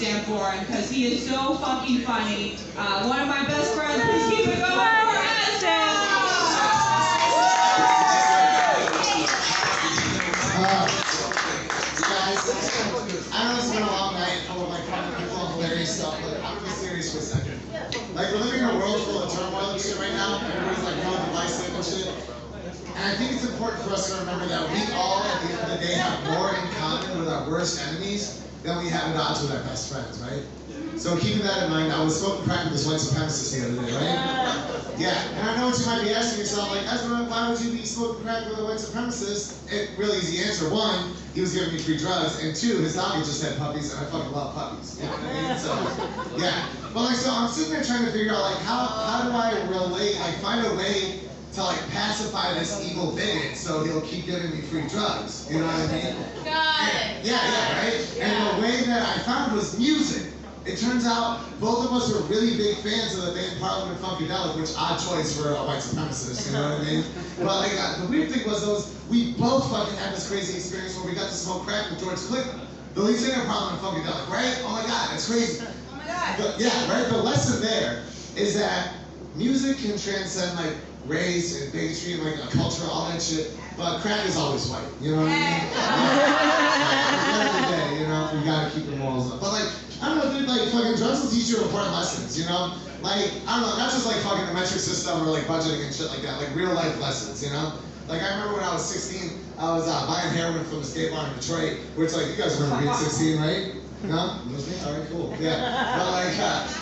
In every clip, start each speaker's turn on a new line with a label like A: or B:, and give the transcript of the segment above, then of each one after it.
A: stand for him because he is so fucking funny. One of my best friends, please keep it going for Ezra!
B: I know it's been a long night full of like funny people and hilarious stuff, but I'm gonna be serious for a second. Like, we're living in a world full of turmoil and shit right now. Everybody's like real divisive and shit. And I think it's important for us to remember that we all, at the end of the day, have more in common with our worst enemies than we have at odds with our best friends, right? So keeping that in mind, I was smoking crack with this white supremacist the other day, right? Yeah, and I know what you might be asking yourself, like, Ezra, why would you be smoking crack with a white supremacist? Really easy answer. One, he was giving me free drugs, and two, his dog had just had puppies, and I fucking love puppies. You know what I mean? So, yeah. But like, so I'm sitting there trying to figure out, like, how do I relate, like, find a way to like pacify this evil bigot so he'll keep giving me free drugs. You know what I mean?
C: Got it.
B: Yeah, right? Yeah. And the way that I found was music. It turns out both of us were really big fans of the band Parliament Funkadelic, which odd choice for a white supremacist, you know what I mean? But like, the weird thing was we both fucking had this crazy experience where we got to smoke crack with George Clinton, the lead singer of Parliament Funkadelic, right? Oh my God, that's crazy.
C: Oh my God.
B: Yeah, right? The lesson there is that music can transcend like race and bigotry and like a culture, all that shit, but crack is always white, you know what I mean? At the end of the day, you know, you gotta keep the morals up. But like, I don't know, dude, like fucking drugs will teach you important lessons, you know? Like, I don't know, not just like fucking the metric system or like budgeting and shit like that, like real life lessons, you know? Like I remember when I was 16, I was buying heroin from a skate bar in Detroit, which like, you guys remember being 16, right? No? You listening? All right, cool. Yeah. But like,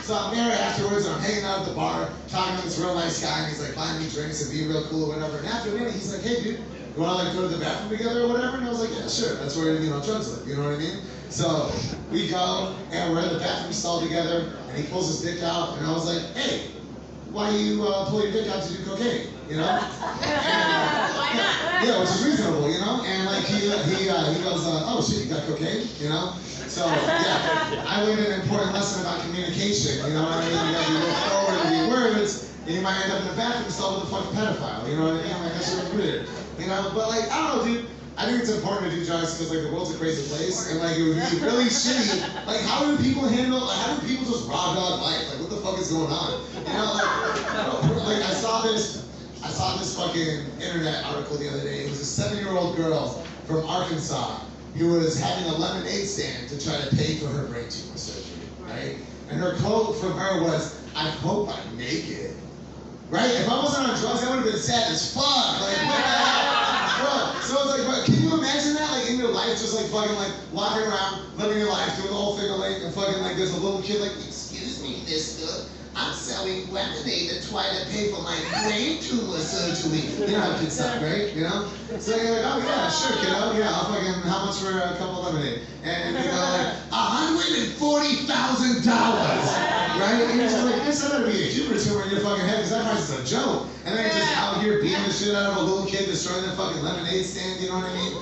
B: so I'm there afterwards and I'm hanging out at the bar, talking to this real nice guy, and he's like buying me drinks and being real cool or whatever. And after a minute, he's like, hey dude, you wanna like go to the bathroom together or whatever? And I was like, yeah, sure. That's where, you know, drugs live, you know what I mean? So we go and we're in the bathroom stall together and he pulls his dick out and I was like, hey, why do you pull your dick out to do cocaine, you know?
C: Why not?
B: Yeah, which is reasonable, you know? And like he goes, oh shit, you got cocaine, you know? So yeah, I learned an important lesson about communication, you know what I mean? You gotta be real forward with your words, and you might end up in the bathroom stall with a fucking pedophile, you know what I mean? Like, that shit was weird, you know? But like, I don't know, dude. I think it's important to do drugs because like the world's a crazy place, and like it would be really shitty. Like, how do people handle? Like, how do people just raw dog life? Like, what the fuck is going on? You know, like I saw this fucking internet article the other day. It was a 7-year-old girl from Arkansas who was having a lemonade stand to try to pay for her brain tumor surgery, right? And her quote from her was, "I hope I make it." Right? If I wasn't on drugs, I would have been sad as fuck. Like, what the hell? Bro, so it's like, bro, can you imagine that? Like, in your life, just like fucking like walking around, living your life, doing the whole thing, like, and fucking like there's a little kid like, excuse me, mister, I'm selling lemonade to try to pay for my brain tumor surgery. You know how kids talk, right? You know? So you're like, oh yeah, sure, kiddo, yeah, I'll fucking, how much for a cup of lemonade? And they go like, $140,000, right? And you're just like, there's not gonna be a tumor in your fucking head because that price is a joke. And then you're just out here beating the shit out of a little kid destroying their fucking lemonade stand, you know what I mean?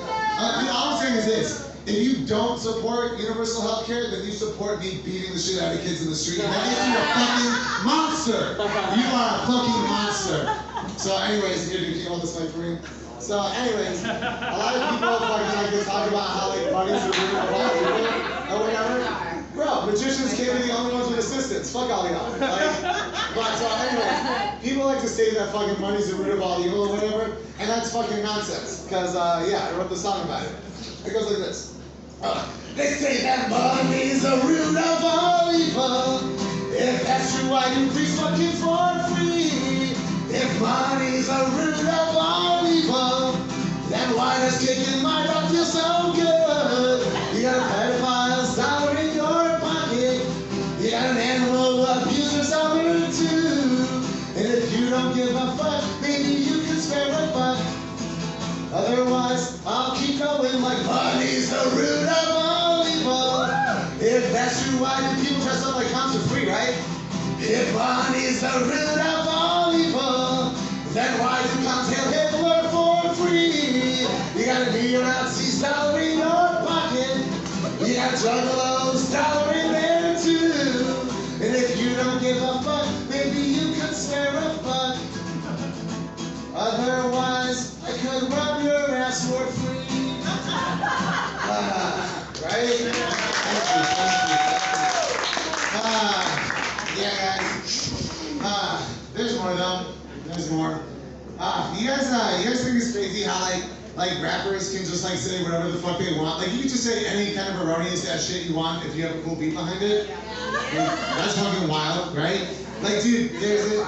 B: All I'm saying is this. If you don't support universal health care, then you support me beating the shit out of kids in the street. And that makes you a fucking monster. You are a fucking monster. So anyways, here, dude, can you hold this mic for me? So anyways, a lot of people fucking like to talk about how like bunnies are rude or whatever. Bro, magicians can't be the only ones with assistants. Fuck all y'all. Like, but so anyways, people like to say that fucking money's the root of all evil or whatever, and that's fucking nonsense. Because yeah, I wrote the song about it. It goes like this. They say that money's the root of all evil. If that's true, why do priests fuck kids for free? If money's the root of all evil, then why does kicking my dog feel so good? You got a pedophile's dollar in your pocket. You got an animal abuser's dollar too. And if you don't give a fuck, maybe you can spare a buck. Otherwise, I'll keep going like money's the root of all evil. If that's true, why do people dress up like clowns for free, right? If money's the root of all evil, then why do clowns hail Hitler for free? You got a neo-Nazi's dollar in your pocket. You got juggalos dollar in there too. And if you don't give a fuck, maybe you could spare a buck. Otherwise, I could rub your ass for free. Right? Thank you. There's more. You guys think it's crazy how like rappers can just like say whatever the fuck they want? Like you can just say any kind of erroneous ass shit you want if you have a cool beat behind it. That's fucking wild, right? Like, dude, seriously,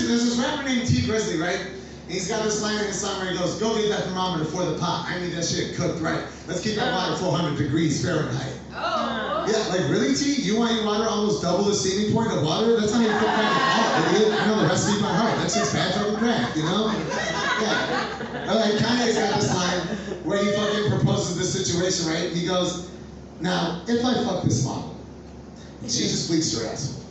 B: there's this rapper named T Grizzly, right? And he's got this line in his song where he goes, "Go get that thermometer for the pot. I need that shit cooked right. Let's keep that water 400 degrees Fahrenheit."
C: Oh.
B: Yeah, like really, T? You want your water almost double the steaming point of water? That's not even cook crack at all, idiot. I know the recipe by heart. That's just bad fucking crack, you know? Yeah. Like Kanye's got this line where he fucking proposes this situation, right? He goes, "Now, if I fuck this model, and she just bleached her asshole,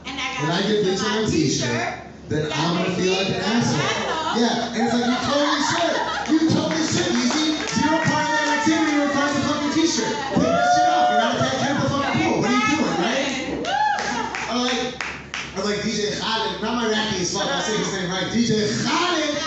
C: And
B: and I get bleach on my t-shirt, then I'm gonna feel like an asshole." Yeah, and it's like, you totally should. You totally should, easy. Zero part of that activity requires a fucking t-shirt. Take that shit off. You're not a cat camp the fucking pool. What are you doing, right? Or like DJ Khaled, not my rapping fuck, I'll say his name right. DJ Khaled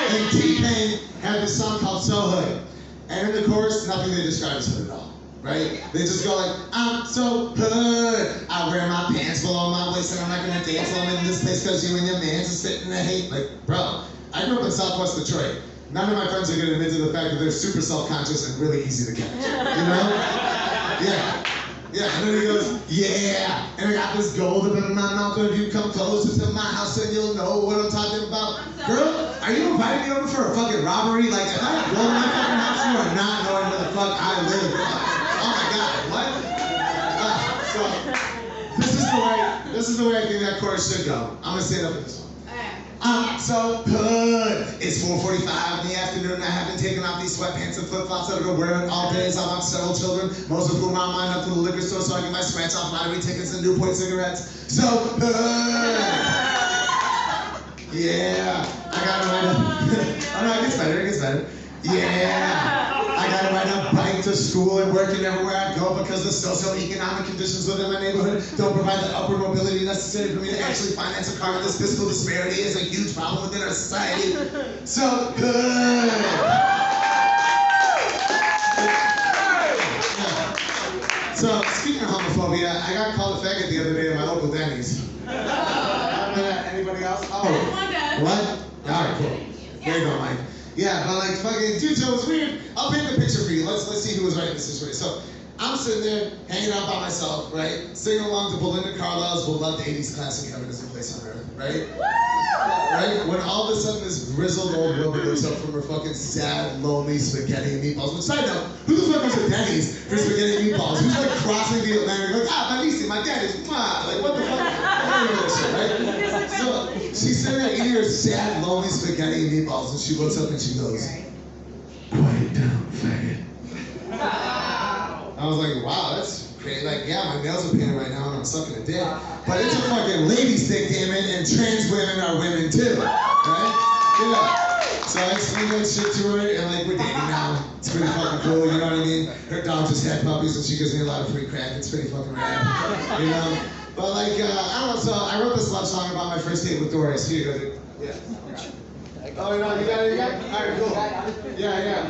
B: and T-Pain have this song called So Hood. And in the chorus, nothing they describe as hood at all. Right? They just go like, "I'm so hood. I wear my pants below my waist and I'm not gonna dance while I'm in this place because you and your man's are sitting there hate." Like, bro, I grew up in Southwest Detroit. None of my friends are gonna admit to the fact that they're super self-conscious and really easy to catch. You know? Yeah. Yeah, and then he goes, "Yeah, and I got this gold up in my mouth, and if you come closer to my house, then you'll know what I'm talking about." Girl, are you inviting me over for a fucking robbery? Like, if I have gold in my fucking house, you are not knowing where the fuck I live. Oh my God, what? So, this is the way I think that chorus should go. I'm gonna say it up with this one. "I'm so good. It's 4:45 in the afternoon. I haven't taken off these sweatpants and flip-flops that I've been wearing all day. So I want several children, most of whom I mine up to the liquor store so I get my scratch-off lottery tickets and Newport cigarettes. So good." Yeah, I gotta write up. Oh no, it gets better. Yeah. I gotta ride a bike to school and work and everywhere I go because the socioeconomic conditions within my neighborhood don't provide the upward mobility necessary for me to actually finance a car. And this fiscal disparity is a huge problem within our society. So good. Yeah. So speaking of homophobia, I got called a faggot the other day at my local Denny's. Anybody else? Oh, what? All right, cool. There you go, Mike. Yeah, but like fucking, dude, so it was weird. I'll paint the picture for you. Let's see who was right in this situation. So I'm sitting there, hanging out by myself, right? Singing along to Belinda Carlisle's beloved 80s classic Heaven is a Place on Earth, right? Right? When all of a sudden this grizzled old woman looks up from her fucking sad, lonely spaghetti and meatballs. Which, side note, who the fuck goes to Denny's for spaghetti and meatballs? Who's like crossing the Atlantic like, "Ah, my niece, my daddy's, mwah." Like, what the fuck? I don't know that shit, right? So she's sitting there eating her sad, lonely spaghetti and meatballs, and she looks up and she goes, "Quiet down, faggot." I was like, wow, that's crazy. Like, yeah, my nails are painted right now and I'm sucking a dick. But it's a fucking lady's dick, damn it, and trans women are women too, right? Yeah. So I explained that shit to her, and like, we're dating now. It's pretty fucking cool, you know what I mean? Her dog just had puppies and she gives me a lot of free crack. It's pretty fucking rad, you know? But like, I don't know, so I wrote this love song about my first date with Doris. Here you go, dude. Yeah. Oh, no, you got it? All right, cool. Yeah.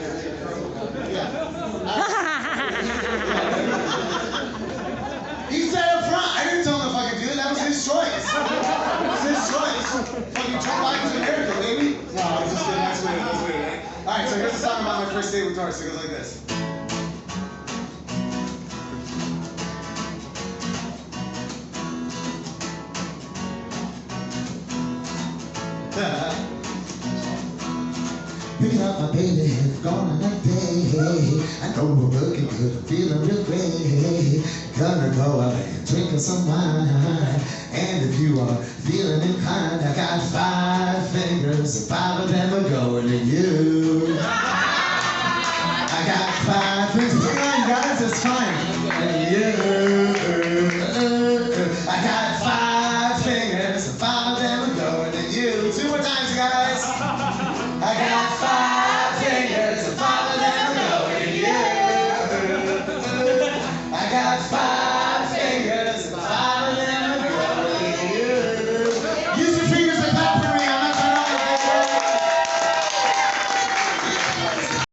B: He said up front, I didn't tell him to fucking do it, that was his choice. It was his choice. Fucking Joe Biden's America, baby. No, I was just kidding, that's weird, right? Alright, so here's a song about my first date with Doris. It goes like this. Picking up my baby, gone on that day. I know we're looking good, I'm feeling real great. Gonna go out and drink some wine. And if you are feeling inclined, I got 5 fingers and 5 of them are going to you.